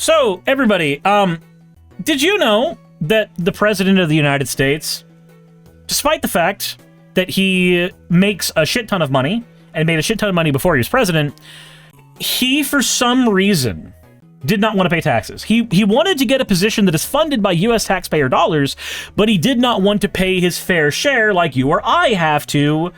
So, everybody, did you know that the President of the United States, despite the fact that he makes a shit ton of money, and made a shit ton of money before he was president, he, for some reason, did not want to pay taxes. He wanted to get a position that is funded by U.S. taxpayer dollars, but he did not want to pay his fair share like you or I have to.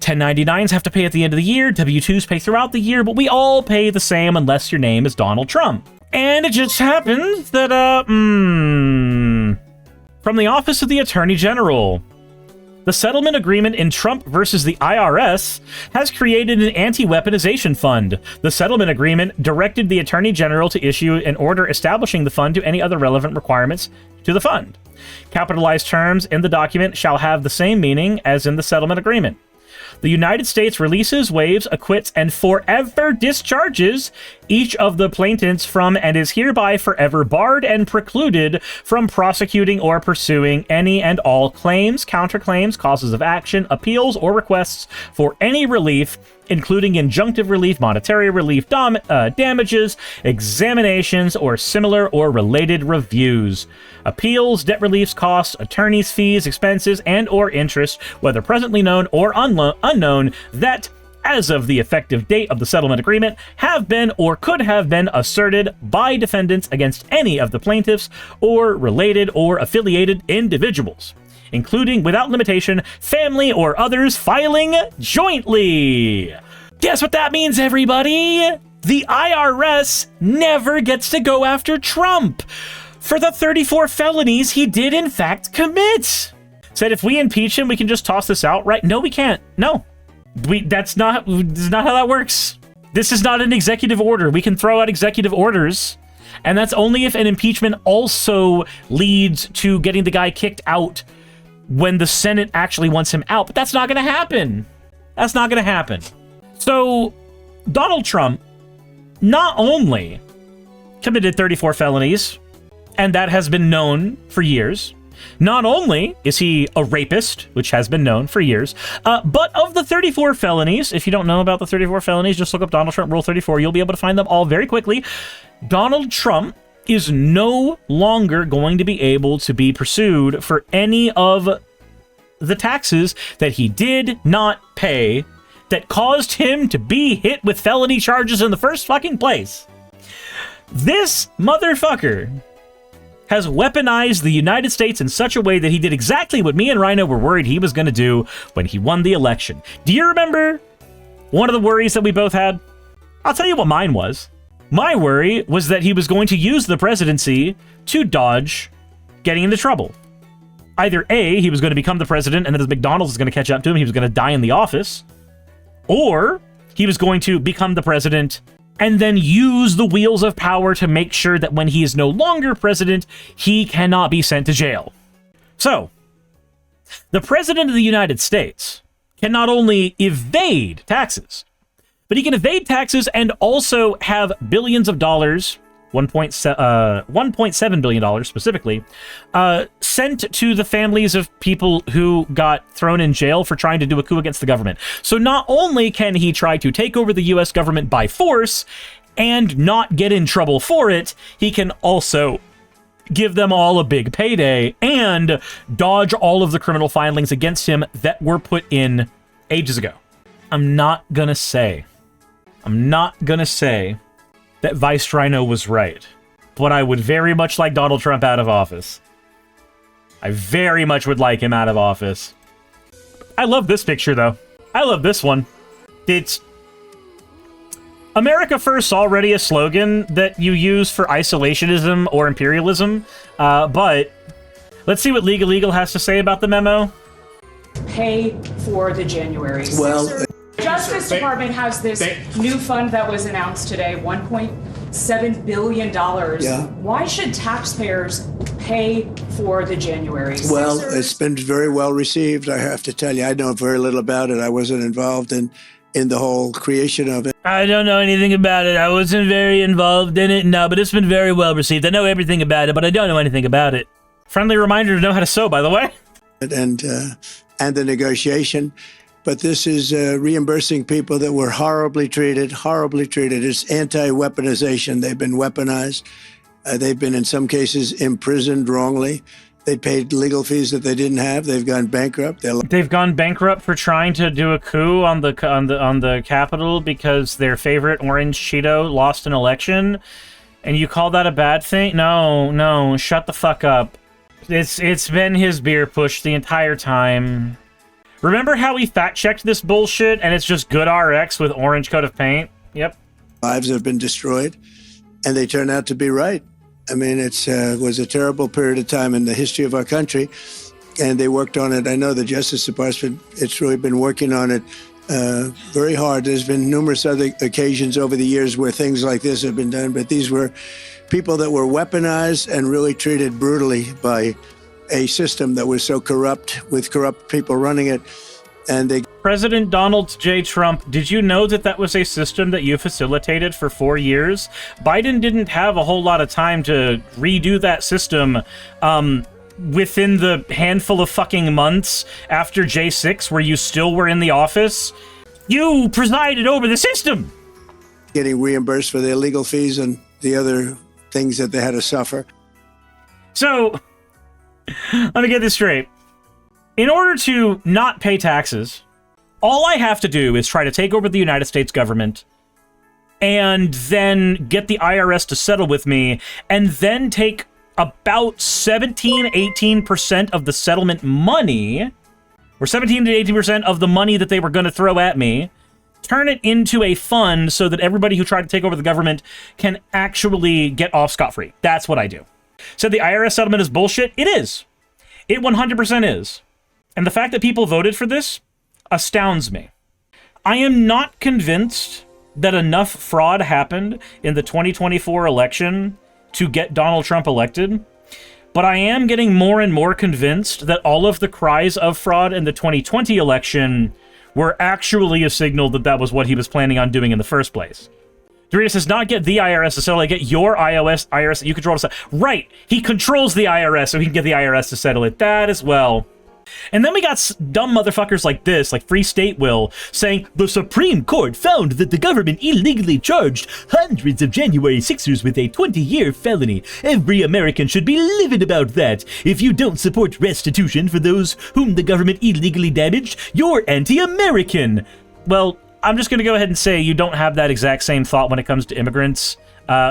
1099s have to pay at the end of the year, W-2s pay throughout the year, but we all pay the same unless your name is Donald Trump. And it just happens that, from the Office of the Attorney General, the settlement agreement in Trump versus the IRS has created an anti-weaponization fund. The settlement agreement directed the Attorney General to issue an order establishing the fund to any other relevant requirements to the fund. Capitalized terms in the document shall have the same meaning as in the settlement agreement. The United States releases, waives, acquits, and forever discharges each of the plaintiffs from and is hereby forever barred and precluded from prosecuting or pursuing any and all claims, counterclaims, causes of action, appeals, or requests for any relief, including injunctive relief, monetary relief, damages, examinations, or similar or related reviews, appeals, debt reliefs, costs, attorney's fees, expenses, and or interest, whether presently known or unknown, that, as of the effective date of the settlement agreement, have been or could have been asserted by defendants against any of the plaintiffs or related or affiliated individuals, including, without limitation, family or others filing jointly. Guess what that means, everybody? The IRS never gets to go after Trump for the 34 felonies he did in fact commit. Said if we impeach him, we can just toss this out, right? No, we can't. No. That's not how that works. This is not an executive order. We can throw out executive orders, and that's only if an impeachment also leads to getting the guy kicked out when the Senate actually wants him out. But that's not going to happen. That's not going to happen. So, Donald Trump not only committed 34 felonies, and that has been known for years. Not only is he a rapist, which has been known for years, but of the 34 felonies, if you don't know about the 34 felonies, just look up Donald Trump Rule 34. You'll be able to find them all very quickly. Donald Trump is no longer going to be able to be pursued for any of the taxes that he did not pay that caused him to be hit with felony charges in the first fucking place. This motherfucker has weaponized the United States in such a way that he did exactly what me and Rhino were worried he was going to do when he won the election. Do you remember one of the worries that we both had? I'll tell you what mine was. My worry was that he was going to use the presidency to dodge getting into trouble. Either A, he was going to become the president and then his McDonald's is going to catch up to him, he was going to die in the office, or he was going to become the president and then use the wheels of power to make sure that when he is no longer president, he cannot be sent to jail. So, the President of the United States can not only evade taxes, but he can evade taxes and also have billions of dollars, $1.7 billion specifically, sent to the families of people who got thrown in jail for trying to do a coup against the government. So not only can he try to take over the U.S. government by force and not get in trouble for it, he can also give them all a big payday and dodge all of the criminal filings against him that were put in ages ago. I'm not gonna say that Vice Rhino was right, but I would very much like Donald Trump out of office. I very much would like him out of office. I love this picture, though. I love this one. It's America First, already a slogan that you use for isolationism or imperialism, but let's see what Legal has to say about the memo. Pay for the January. Well, Justice Department has this new fund that was announced today, $1.7 billion. Yeah. Why should taxpayers pay for the January? Well, it's been very well received, I have to tell you. I know very little about it. I wasn't involved in the whole creation of it. I don't know anything about it. I wasn't very involved in it, no, but it's been very well received. I know everything about it, but I don't know anything about it. Friendly reminder to know how to sew, by the way. And the negotiation. But this is reimbursing people that were horribly treated. It's anti-weaponization. They've been weaponized. They've been, in some cases, imprisoned wrongly. They paid legal fees that they didn't have. They've gone bankrupt. They've gone bankrupt for trying to do a coup on the Capitol because their favorite orange Cheeto lost an election, and you call that a bad thing? No, shut the fuck up. It's been his beer push the entire time. Remember how we fact-checked this bullshit, and it's just good RX with orange coat of paint? Yep. Lives have been destroyed, and they turn out to be right. I mean, it was a terrible period of time in the history of our country, and they worked on it. I know the Justice Department, it's really been working on it very hard. There's been numerous other occasions over the years where things like this have been done, but these were people that were weaponized and really treated brutally by a system that was so corrupt, with corrupt people running it. And they... President Donald J. Trump, did you know that that was a system that you facilitated for 4 years? Biden didn't have a whole lot of time to redo that system within the handful of fucking months after J6, where you still were in the office. You presided over the system! Getting reimbursed for their legal fees and the other things that they had to suffer. So, let me get this straight. In order to not pay taxes, all I have to do is try to take over the United States government and then get the IRS to settle with me and then take about 17-18% of the settlement money, or 17 to 18% of the money that they were going to throw at me, turn it into a fund so that everybody who tried to take over the government can actually get off scot-free. That's what I do. So the IRS settlement is bullshit? It is. It 100% is. And the fact that people voted for this astounds me. I am not convinced that enough fraud happened in the 2024 election to get Donald Trump elected, but I am getting more and more convinced that all of the cries of fraud in the 2020 election were actually a signal that that was what he was planning on doing in the first place. Dorita says, not get the IRS to settle it, get your IRS that you control to settle. Right, he controls the IRS so he can get the IRS to settle it. That as well. And then we got dumb motherfuckers like this, like Free State Will, saying, the Supreme Court found that the government illegally charged hundreds of January 6ers with a 20-year felony. Every American should be livid about that. If you don't support restitution for those whom the government illegally damaged, you're anti-American. Well, I'm just going to go ahead and say you don't have that exact same thought when it comes to immigrants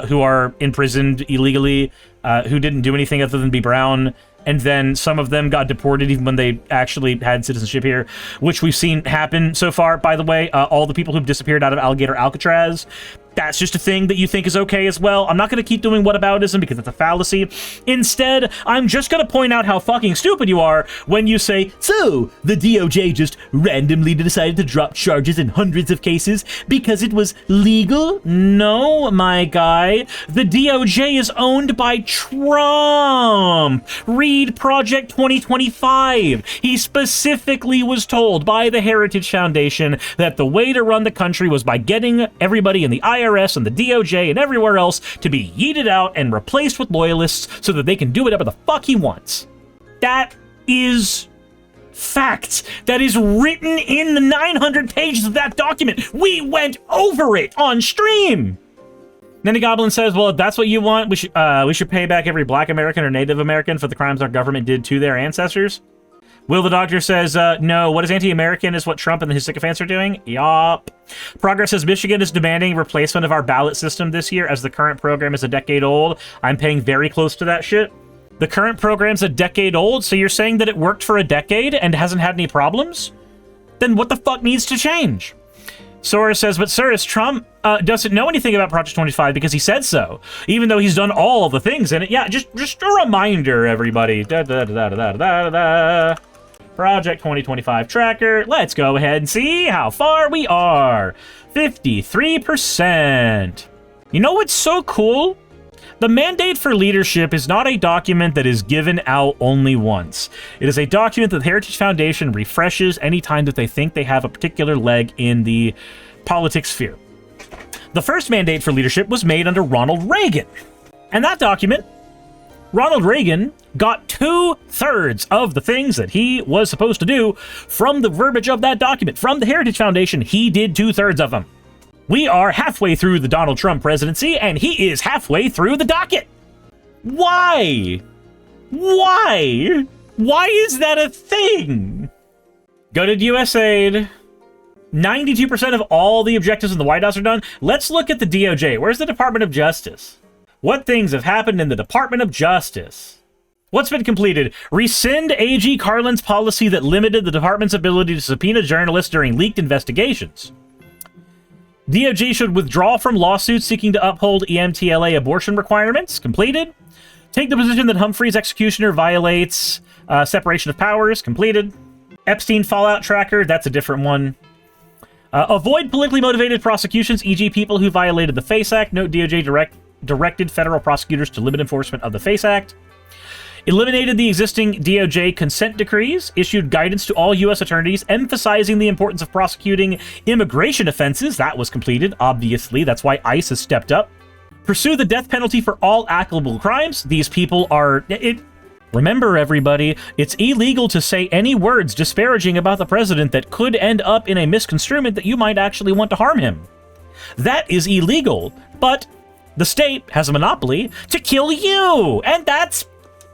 who are imprisoned illegally, who didn't do anything other than be brown. And then some of them got deported even when they actually had citizenship here, which we've seen happen so far, by the way. All the people who've disappeared out of Alligator Alcatraz, that's just a thing that you think is okay as well. I'm not going to keep doing whataboutism because it's a fallacy. Instead, I'm just going to point out how fucking stupid you are when you say, so, the DOJ just randomly decided to drop charges in hundreds of cases because it was legal? No, my guy. The DOJ is owned by Trump. Read Project 2025. He specifically was told by the Heritage Foundation that the way to run the country was by getting everybody in the IRS and the DOJ and everywhere else to be yeeted out and replaced with loyalists so that they can do whatever the fuck he wants. That is fact. That is written in the 900 pages of that document. We went over it on stream. Nanny Goblin says, well, if that's what you want, we should pay back every Black American or Native American for the crimes our government did to their ancestors. Will the Doctor says, no, what is anti-American is what Trump and his sycophants are doing. Yup. Progress says, Michigan is demanding replacement of our ballot system this year as the current program is a decade old. I'm paying very close to that shit. The current program's a decade old, so you're saying that it worked for a decade and hasn't had any problems? Then what the fuck needs to change? Sawara says, but Suris, Trump doesn't know anything about Project 25 because he said so, even though he's done all the things in it. Yeah, just a reminder, everybody. Project 2025 tracker. Let's go ahead and see how far we are. 53%. You know what's so cool? The Mandate for Leadership is not a document that is given out only once. It is a document that the Heritage Foundation refreshes anytime that they think they have a particular leg in the politics sphere. The first Mandate for Leadership was made under Ronald Reagan. And that document, Ronald Reagan got 2/3 of the things that he was supposed to do from the verbiage of that document. From the Heritage Foundation, he did 2/3 of them. We are halfway through the Donald Trump presidency, and he is halfway through the docket. Why? Why? Why is that a thing? Go to USAID. 92% of all the objectives in the White House are done. Let's look at the DOJ. Where's the Department of Justice? What things have happened in the Department of Justice? What's been completed? Rescind AG Carlin's policy that limited the department's ability to subpoena journalists during leaked investigations. DOJ should withdraw from lawsuits seeking to uphold EMTLA abortion requirements. Completed. Take the position that Humphrey's executioner violates separation of powers. Completed. Epstein Fallout Tracker. That's a different one. Avoid politically motivated prosecutions, e.g. people who violated the FACE Act. Note DOJ directed federal prosecutors to limit enforcement of the FACE Act. Eliminated the existing DOJ consent decrees. Issued guidance to all U.S. attorneys emphasizing the importance of prosecuting immigration offenses. That was completed, obviously. That's why ICE has stepped up. Pursue the death penalty for all applicable crimes. These people are... Remember, everybody, it's illegal to say any words disparaging about the president that could end up in a misconstruement that you might actually want to harm him. That is illegal, but the state has a monopoly to kill you, and that's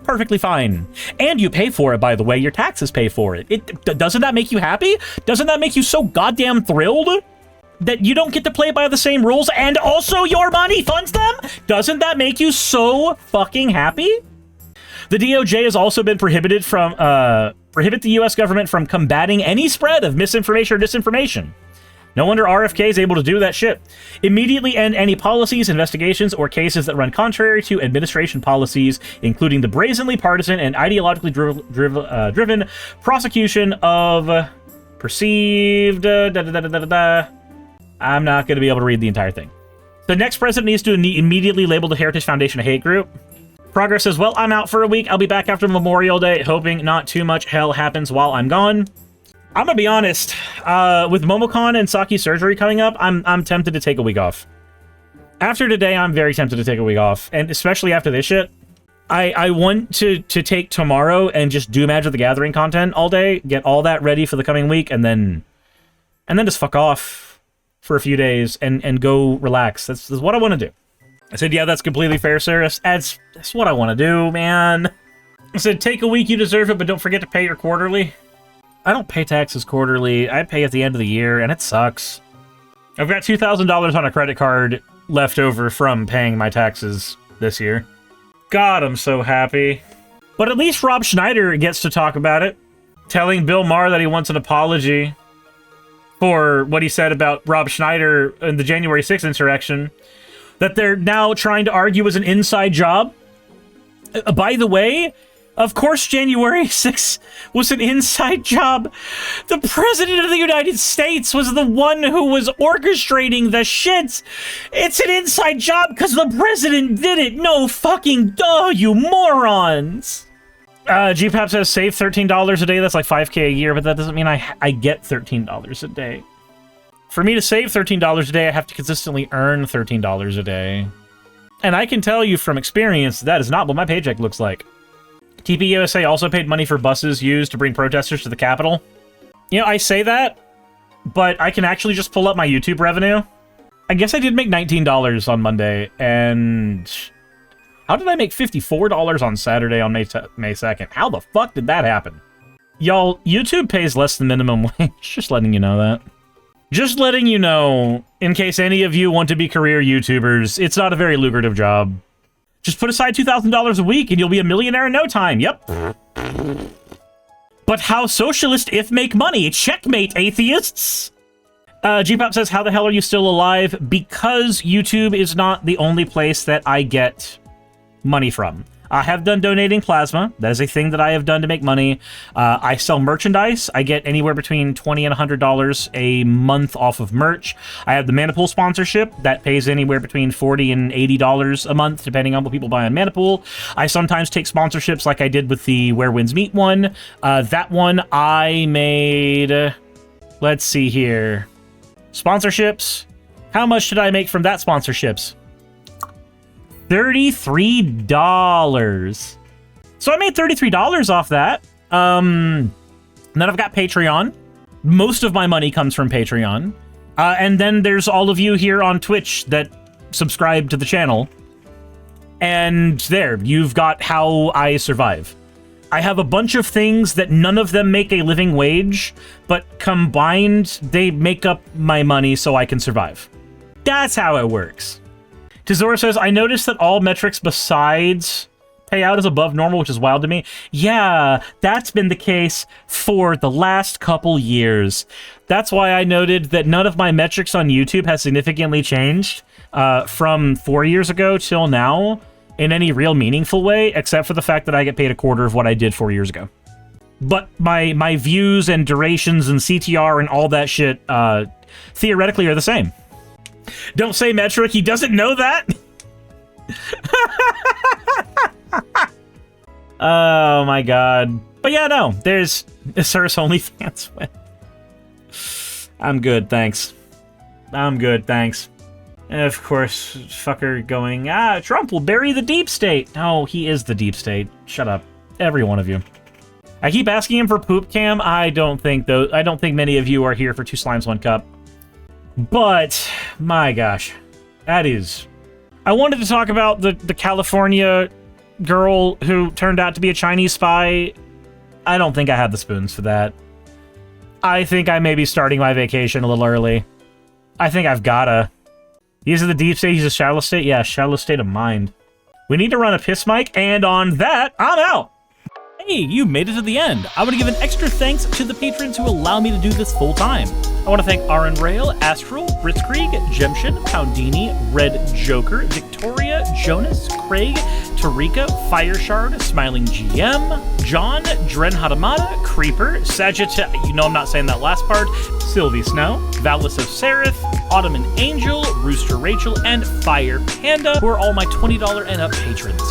perfectly fine. And you pay for it, by the way. Your taxes pay for it. Doesn't that make you happy? Doesn't that make you so goddamn thrilled that you don't get to play by the same rules and also your money funds them? Doesn't that make you so fucking happy? The DOJ has also been prohibited the U.S. government from combating any spread of misinformation or disinformation. No wonder RFK is able to do that shit. Immediately end any policies, investigations, or cases that run contrary to administration policies, including the brazenly partisan and ideologically driven prosecution of perceived... I'm not going to be able to read the entire thing. The next president needs to immediately label the Heritage Foundation a hate group. Progress says, well, I'm out for a week. I'll be back after Memorial Day, hoping not too much hell happens while I'm gone. I'm gonna be honest, with Momocon and Saki's surgery coming up, I'm tempted to take a week off. After today, I'm very tempted to take a week off, and especially after this shit. I want to take tomorrow and just do Magic the Gathering content all day, get all that ready for the coming week, and then just fuck off for a few days and go relax. That's what I want to do. I said, yeah, that's completely fair, Suris. That's what I want to do, man. I said, take a week, you deserve it, but don't forget to pay your quarterly. I don't pay taxes quarterly. I pay at the end of the year, and it sucks. I've got $2,000 on a credit card left over from paying my taxes this year. God, I'm so happy. But at least Rob Schneider gets to talk about it, telling Bill Maher that he wants an apology for what he said about Rob Schneider in the January 6th insurrection, that they're now trying to argue was an inside job. By the way, of course January 6th was an inside job. The President of the United States was the one who was orchestrating the shit. It's an inside job because the President did it. No fucking duh, you morons. GPAP says save $13 a day. That's like $5K a year, but that doesn't mean I get $13 a day. For me to save $13 a day, I have to consistently earn $13 a day. And I can tell you from experience, that is not what my paycheck looks like. TPUSA also paid money for buses used to bring protesters to the Capitol. You know, I say that, but I can actually just pull up my YouTube revenue. I guess I did make $19 on Monday, and... how did I make $54 on Saturday on May 2nd? How the fuck did that happen? Y'all, YouTube pays less than minimum wage. Just letting you know that. Just letting you know, in case any of you want to be career YouTubers, it's not a very lucrative job. Just put aside $2,000 a week and you'll be a millionaire in no time. Yep. But how socialist if make money? Checkmate, atheists! Gpop says, how the hell are you still alive? Because YouTube is not the only place that I get money from. I have done donating plasma. That is a thing that I have done to make money. I sell merchandise. I get anywhere between $20 and $100 a month off of merch. I have the Manapool sponsorship. That pays anywhere between $40 and $80 a month, depending on what people buy on Manapool. I sometimes take sponsorships like I did with the Where Winds Meet one. That one I made... let's see here. Sponsorships. How much did I make from that sponsorships? $33. So I made $33 off that. And then I've got Patreon. Most of my money comes from Patreon. And then there's all of you here on Twitch that subscribe to the channel. And there, you've got how I survive. I have a bunch of things that none of them make a living wage, but combined, they make up my money so I can survive. That's how it works. Tizora says, I noticed that all metrics besides payout is above normal, which is wild to me. Yeah, that's been the case for the last couple years. That's why I noted that none of my metrics on YouTube has significantly changed from 4 years ago till now in any real meaningful way, except for the fact that I get paid a quarter of what I did 4 years ago. But my views and durations and CTR and all that shit theoretically are the same. Don't say metric, he doesn't know that? Oh my god. But yeah, no, there's Suris OnlyFans win. I'm good, thanks. I'm good, thanks. And of course, fucker going, Trump will bury the deep state. No, he is the deep state. Shut up. Every one of you. I keep asking him for poop cam. I don't think many of you are here for 2 slimes, 1 cup. But, my gosh. That is... I wanted to talk about the California girl who turned out to be a Chinese spy. I don't think I have the spoons for that. I think I may be starting my vacation a little early. I think I've gotta. He's in the deep state, he's a shallow state? Yeah, shallow state of mind. We need to run a piss mic, and on that, I'm out! Hey, you made it to the end. I want to give an extra thanks to the patrons who allow me to do this full time. I want to thank Aaron Rail, Astral, Britzkrieg, Jemshin, Poundini, Red Joker, Victoria, Jonas, Craig, Tarika, Fireshard, Smiling GM, John, Dren Hadamada, Creeper, Sagitta, you know I'm not saying that last part, Sylvie Snow, Valis of Seraph, Autumn and Angel, Rooster Rachel, and Fire Panda, who are all my $20 and up patrons.